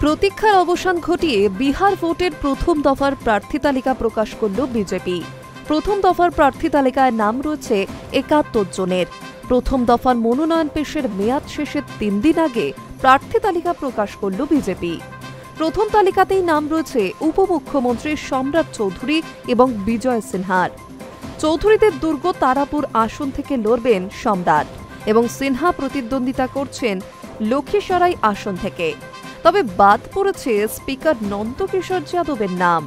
প্রতীক্ষার অবসান ঘটিয়ে বিহার ভোটের প্রথম দফার প্রার্থী তালিকা প্রকাশ করল বিজেপি। প্রথম দফার প্রার্থী তালিকায় নাম রয়েছে ৭১ জনের। প্রথম দফার মনোনয়ন পেশের মেয়াদ শেষের ৩ দিন আগে প্রার্থী তালিকা প্রকাশ করল বিজেপি। প্রথম তালিকাতেই নাম রয়েছে উপমুখ্যমন্ত্রী সম্রাট চৌধুরী এবং বিজয় সিনহার। চৌধুরীদের দুর্গ তারাপুর আসন থেকে লড়বেন সম্রাট এবং সিনহা প্রতিদ্বন্দ্বিতা করছেন লক্ষীসরাই আসন থেকে। তবে বাদ পড়েছে স্পিকার নন্দকিশোর যাদবের নাম।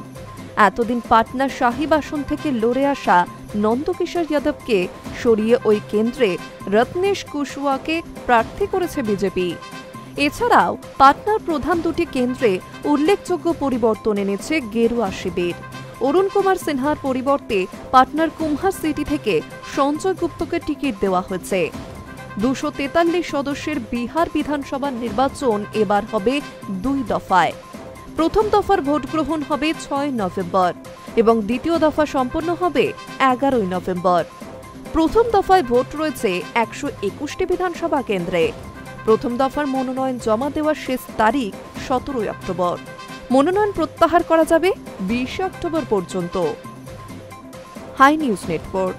এতদিন পাটনা সাহিব আসন থেকে লড়ে আসা নন্দকিশোর যাদবকে সরিয়ে ওই কেন্দ্রে রত্নেশ কুশওয়াকে প্রার্থী করেছে বিজেপি। এছাড়াও পাটনার প্রধান দুটি কেন্দ্রে উল্লেখযোগ্য পরিবর্তন এনেছে গেরুয়া শিবির। অরুণ কুমার সিনহার পরিবর্তে পাটনার কুমহার সিটি থেকে সঞ্জয় গুপ্তকে টিকিট দেওয়া হয়েছে। ২৪৩ সদস্যের বিহার বিধানসভা নির্বাচন এবার হবে ২ দফায়। প্রথম দফার ভোট গ্রহণ হবে ৬ নভেম্বর এবং দ্বিতীয় দফা সম্পন্ন হবে ১১ নভেম্বর। প্রথম দফায় ভোট রয়েছে ১২১টি বিধানসভা কেন্দ্রে। প্রথম দফার মনোনয়ন জমা দেওয়ার শেষ তারিখ ১৭ অক্টোবর। মনোনয়ন প্রত্যাহার করা যাবে ২০ অক্টোবর পর্যন্ত। Hi News network.